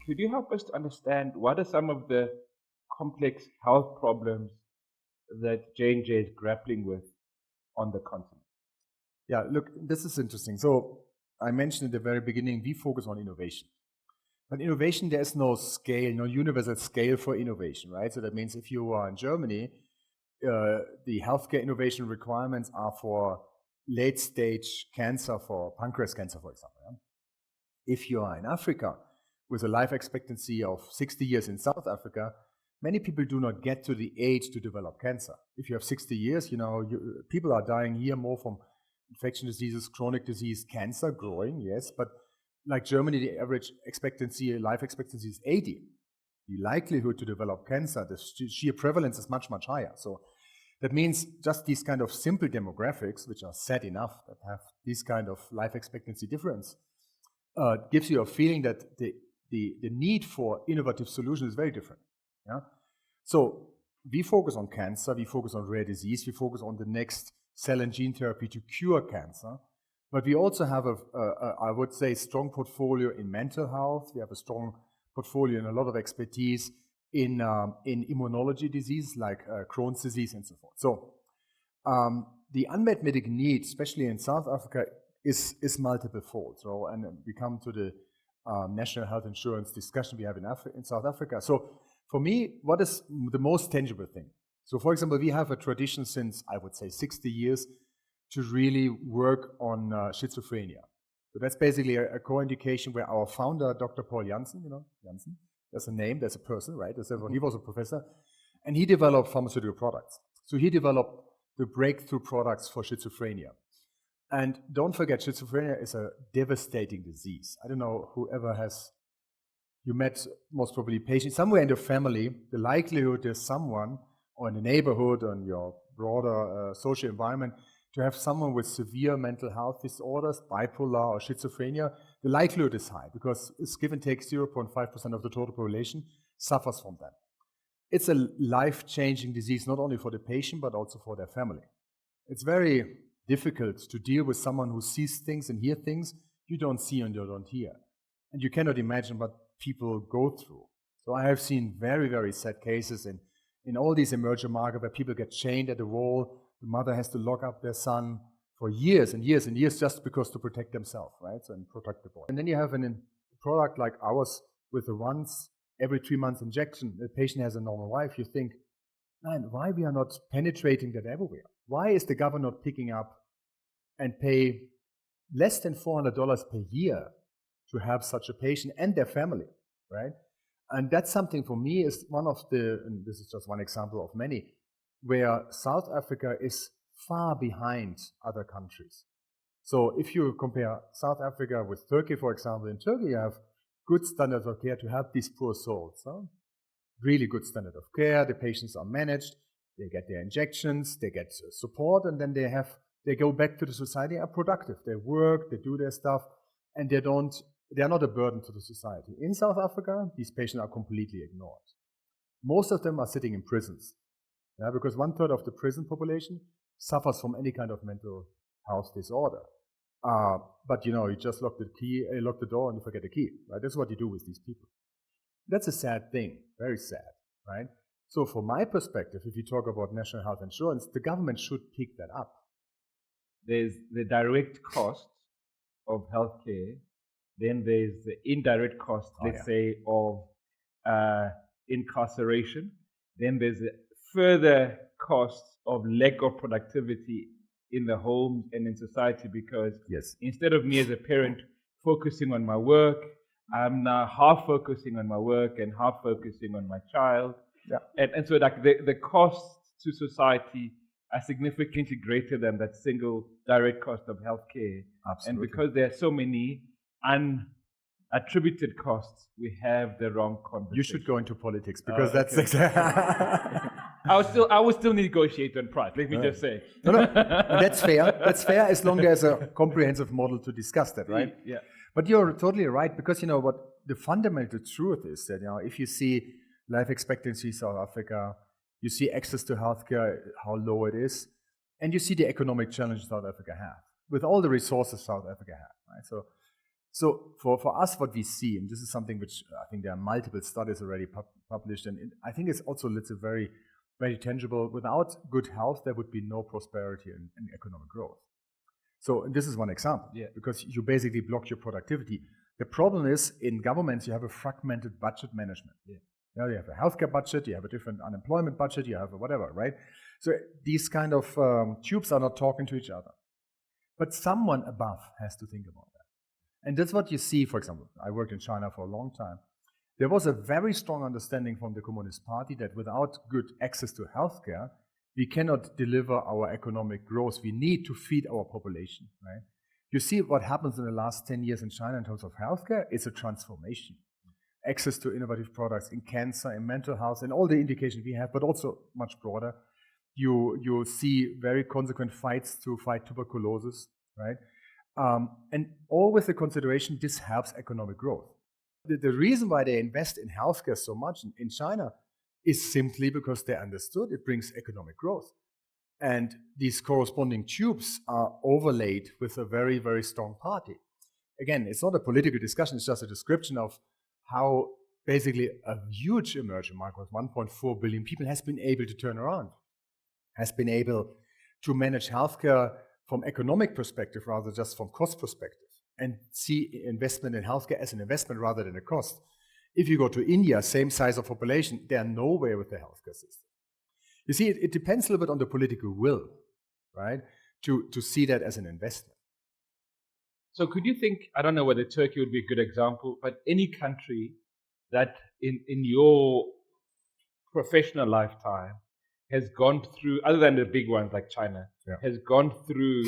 Could you help us to understand what are some of the complex health problems that J&J is grappling with on the continent? Yeah, look, this is interesting. So I mentioned at the very beginning, we focus on innovation. But innovation, there is no scale, no universal scale for innovation, right? So that means if you are in Germany, the healthcare innovation requirements are for late-stage cancer, for pancreas cancer, for example. Yeah? If you are in Africa, with a life expectancy of 60 years in South Africa, many people do not get to the age to develop cancer. If you have 60 years, people are dying here more from infection diseases, chronic disease, cancer growing, yes, but like Germany, the average life expectancy is 80. The likelihood to develop cancer, the sheer prevalence is much, much higher. So that means just these kind of simple demographics, which are set enough, that have this kind of life expectancy difference, gives you a feeling that the need for innovative solutions is very different. Yeah? So we focus on cancer, we focus on rare disease, we focus on the next cell and gene therapy to cure cancer. But we also have I would say, strong portfolio in mental health. We have a strong portfolio and a lot of expertise in immunology diseases like Crohn's disease and so forth. So the unmet medical need, especially in South Africa, is multiple fold. So, and we come to the national health insurance discussion we have in South Africa. So for me, what is the most tangible thing? So for example, we have a tradition since, I would say, 60 years to really work on schizophrenia. So that's basically a co-indication where our founder, Dr. Paul Janssen, Janssen, there's a name, there's a person, right? He was a professor, and he developed pharmaceutical products. So he developed the breakthrough products for schizophrenia. And don't forget, schizophrenia is a devastating disease. I don't know you met most probably patients somewhere in your family, the likelihood there's someone or in the neighborhood or in your broader social environment to have someone with severe mental health disorders, bipolar or schizophrenia, the likelihood is high because it's give and take 0.5% of the total population suffers from that. It's a life-changing disease, not only for the patient, but also for their family. It's very difficult to deal with someone who sees things and hear things you don't see and you don't hear. And you cannot imagine what people go through. So I have seen very, very sad cases in all these emerging markets where people get chained at the wall. The mother has to lock up their son for years and years and years just because to protect themselves, right? So, and protect the boy. And then you have a product like ours with a once every 3 months injection. The patient has a normal life. You think, man, why we are not penetrating that everywhere? Why is the government not picking up and pay less than $400 per year to have such a patient and their family, right? And that's something for me is one of and this is just one example of many, where South Africa is far behind other countries. So if you compare South Africa with Turkey, for example, in Turkey you have good standards of care to help these poor souls. Huh? Really good standard of care, the patients are managed, they get their injections, they get support, and then they go back to the society, are productive. They work, they do their stuff, and they are not a burden to the society. In South Africa, these patients are completely ignored. Most of them are sitting in prisons, because 1/3 of the prison population suffers from any kind of mental health disorder. But you just lock the door and you forget the key, right? That's what you do with these people. That's a sad thing, very sad, right? So from my perspective, if you talk about national health insurance, the government should pick that up. There's the direct costs of healthcare, then there's the indirect costs, say, of incarceration, then there's the further costs of lack of productivity in the homes and in society, because instead of me as a parent focusing on my work, I'm now half focusing on my work and half focusing on my child. Yeah. And so like the costs to society are significantly greater than that single direct cost of healthcare. Absolutely. And because there are so many unattributed costs, we have the wrong conversation. You should go into politics because that's exactly. I will still negotiate on price. Let me just say. No, that's fair. That's fair as long as there's a comprehensive model to discuss that, right? Yeah. But you're totally right, because what the fundamental truth is that if you see life expectancy in South Africa, you see access to healthcare, how low it is, and you see the economic challenge South Africa has with all the resources South Africa has, right? So for us, what we see, and this is something which I think there are multiple studies already published, and I think it's also very, very tangible. Without good health, there would be no prosperity and economic growth. So this is one example, because you basically block your productivity. The problem is, in governments, you have a fragmented budget management. You have a healthcare budget, you have a different unemployment budget, you have a whatever, right? So these kind of tubes are not talking to each other. But someone above has to think about that. And that's what you see, for example, I worked in China for a long time. There was a very strong understanding from the Communist Party that without good access to healthcare, we cannot deliver our economic growth. We need to feed our population, right? You see what happens in the last 10 years in China in terms of healthcare, it's a transformation. Access to innovative products in cancer, in mental health, and all the indications we have, but also much broader. You see very consequent fights to fight tuberculosis, right? And all with the consideration this helps economic growth. The reason why they invest in healthcare so much in China is simply because they understood it brings economic growth. And these corresponding tubes are overlaid with a very, very strong party. Again, it's not a political discussion, it's just a description of how basically a huge emerging market with 1.4 billion people has been able to turn around, has been able to manage healthcare from economic perspective rather just from cost perspective, and see investment in healthcare as an investment rather than a cost. If you go to India, same size of population, they are nowhere with the healthcare system. You see, it depends a little bit on the political will, right, to see that as an investment. So could you think, I don't know whether Turkey would be a good example, but any country that in your professional lifetime has gone through, other than the big ones like China, has gone through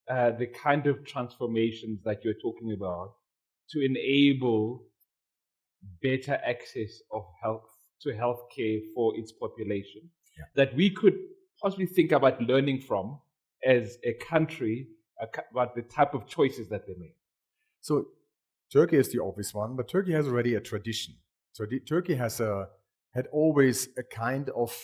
the kind of transformations that you're talking about to enable better access of healthcare for its population, that we could possibly think about learning from as a country about the type of choices that they make? So Turkey is the obvious one, but Turkey has already a tradition. So Turkey has had always a kind of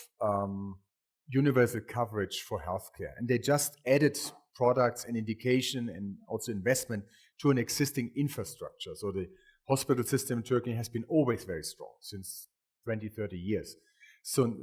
universal coverage for healthcare, and they just added products and indication and also investment to an existing infrastructure. So the hospital system in Turkey has been always very strong since 20, 30 years. So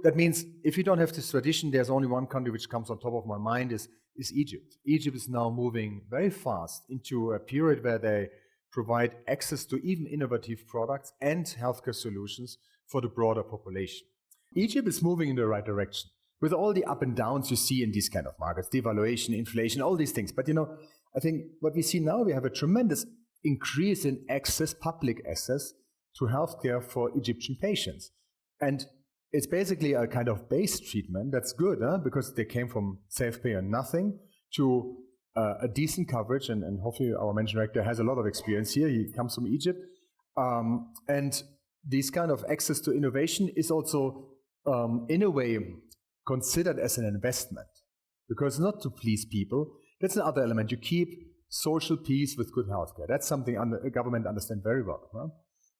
that means if you don't have this tradition, there's only one country which comes on top of my mind is Egypt. Egypt is now moving very fast into a period where they provide access to even innovative products and healthcare solutions for the broader population. Egypt is moving in the right direction with all the up and downs you see in these kind of markets, devaluation, inflation, all these things. But I think what we see now, we have a tremendous increase in access, public access to healthcare for Egyptian patients. And it's basically a kind of base treatment that's good, because they came from self-pay and nothing to a decent coverage. And hopefully our managing director has a lot of experience here. He comes from Egypt. And this kind of access to innovation is also, in a way, considered as an investment. Because not to please people, that's another element. You keep social peace with good healthcare. That's something the government understands very well. Huh?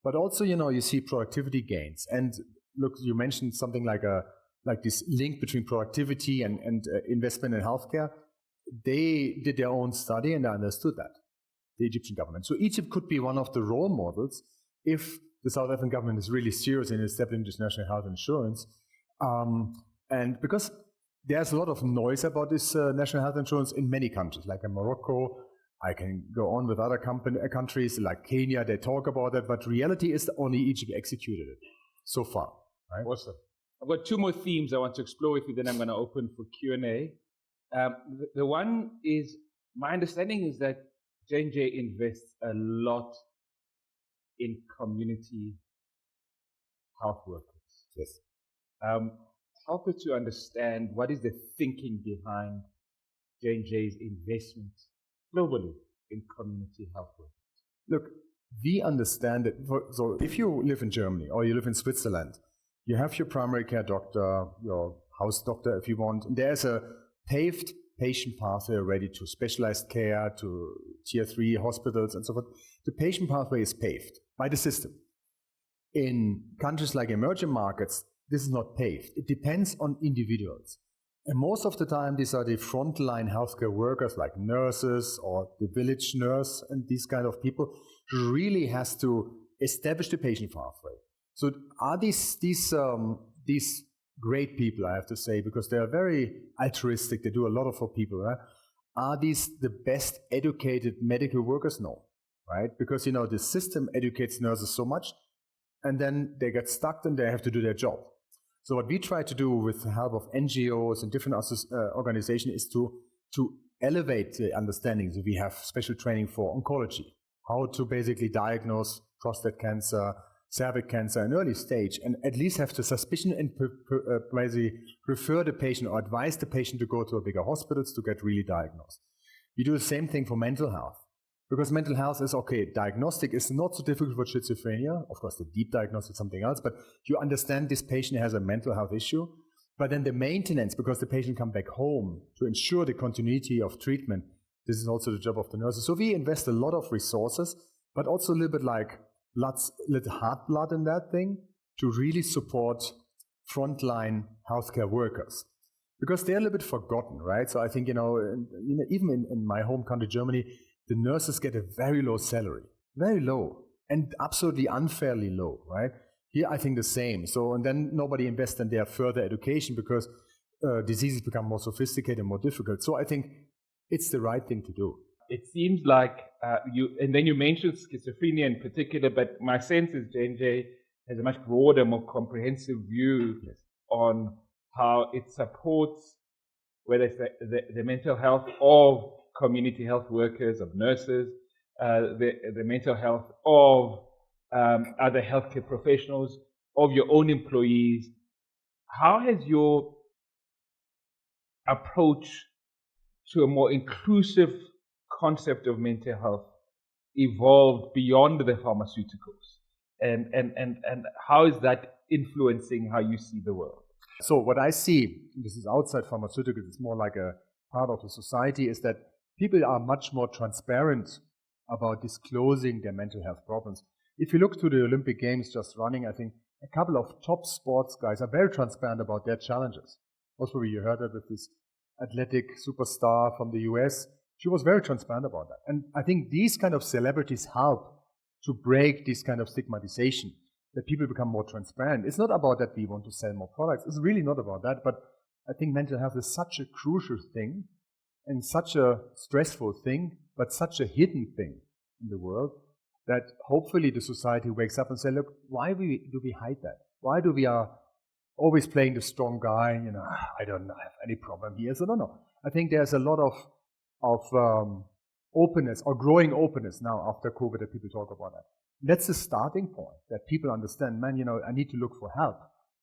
But also, you see productivity gains. And look, you mentioned something like this link between productivity and investment in healthcare. They did their own study and they understood that, the Egyptian government. So Egypt could be one of the role models if the South African government is really serious in establishing this national health insurance. And because there's a lot of noise about this national health insurance in many countries, like in Morocco. I can go on with other countries like Kenya, they talk about it, but reality is that only Egypt executed it so far. Right? Awesome. I've got two more themes I want to explore with you, then I'm going to open for Q&A. The one is, my understanding is that J&J invests a lot in community health workers. Yes. Help us to understand what is the thinking behind J&J's investment globally in community health workers. Look, we understand that. So if you live in Germany or you live in Switzerland, you have your primary care doctor, your house doctor if you want. And there's a paved patient pathway already to specialized care, to tier 3 hospitals and so forth. The patient pathway is paved by the system. In countries like emerging markets, this is not paved. It depends on individuals. And most of the time, these are the frontline healthcare workers like nurses or the village nurse and these kind of people who really has to establish the patient pathway. So are these great people, I have to say, because they are very altruistic, they do a lot for people, right? Are these the best educated medical workers? No, right? Because, the system educates nurses so much, and then they get stuck and they have to do their job. So what we try to do with the help of NGOs and different organizations is to elevate the understanding. So we have special training for oncology, how to basically diagnose prostate cancer, cervix cancer in early stage, and at least have the suspicion and basically refer the patient or advise the patient to go to a bigger hospitals to get really diagnosed. We do the same thing for mental health. Because mental health is, okay, diagnostic is not so difficult for schizophrenia. Of course, the deep diagnosis is something else, but you understand this patient has a mental health issue. But then the maintenance, because the patient come back home to ensure the continuity of treatment, this is also the job of the nurses. So we invest a lot of resources, but also a little bit like little heart blood in that thing to really support frontline healthcare workers. Because they're a little bit forgotten, right? So I think, even in my home country, Germany, the nurses get a very low salary, very low, and absolutely unfairly low, right? Here, I think the same. So, and then nobody invests in their further education because diseases become more sophisticated and more difficult. So I think it's the right thing to do. It seems like and then you mentioned schizophrenia in particular, but my sense is J&J has a much broader, more comprehensive view on how it supports, whether it's the mental health of community health workers, of nurses, the mental health of other healthcare professionals, of your own employees. How has your approach to a more inclusive concept of mental health evolved beyond the pharmaceuticals? And how is that influencing how you see the world? So what I see, this is outside pharmaceuticals, it's more like a part of the society, is that people are much more transparent about disclosing their mental health problems. If you look to the Olympic Games just running, I think a couple of top sports guys are very transparent about their challenges. Also, you heard that with this athletic superstar from the US. She was very transparent about that. And I think these kind of celebrities help to break this kind of stigmatization, that people become more transparent. It's not about that we want to sell more products. It's really not about that. But I think mental health is such a crucial thing and such a stressful thing, but such a hidden thing in the world, that hopefully the society wakes up and says, look, why do we hide that? Why do we are always playing the strong guy? I don't have any problem here. So no. I think there's a lot of openness or growing openness now after COVID that people talk about that. That's the starting point, that people understand, man, I need to look for help.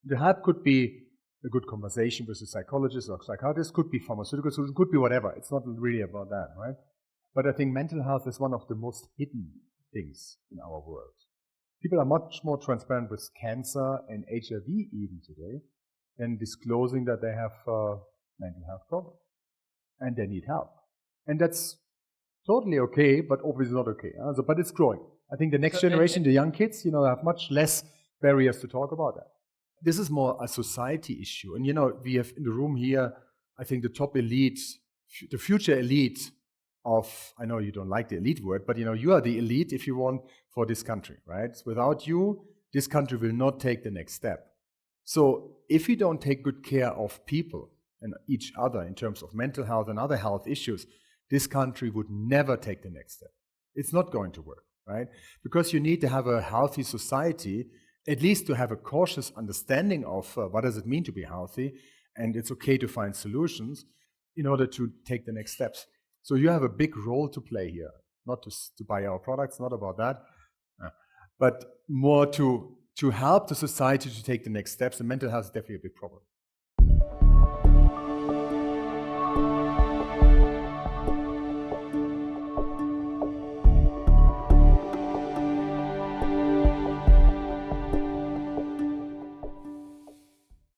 The help could be a good conversation with a psychologist or psychiatrist, could be pharmaceuticals, it could be whatever. It's not really about that, right? But I think mental health is one of the most hidden things in our world. People are much more transparent with cancer and HIV even today than disclosing that they have mental health problems and they need help. And that's totally okay, but obviously not okay. But it's growing. I think the next generation, the young kids, have much less barriers to talk about that. This is more a society issue. And, we have in the room here, I think the top elite, the future elite of, I know you don't like the elite word, but, you are the elite, if you want, for this country, right? Without you, this country will not take the next step. So if we don't take good care of people and each other in terms of mental health and other health issues, this country would never take the next step. It's not going to work, right? Because you need to have a healthy society, at least to have a cautious understanding of what does it mean to be healthy, and it's okay to find solutions in order to take the next steps. So you have a big role to play here, not to buy our products, not about that, but more to help the society to take the next steps, and mental health is definitely a big problem.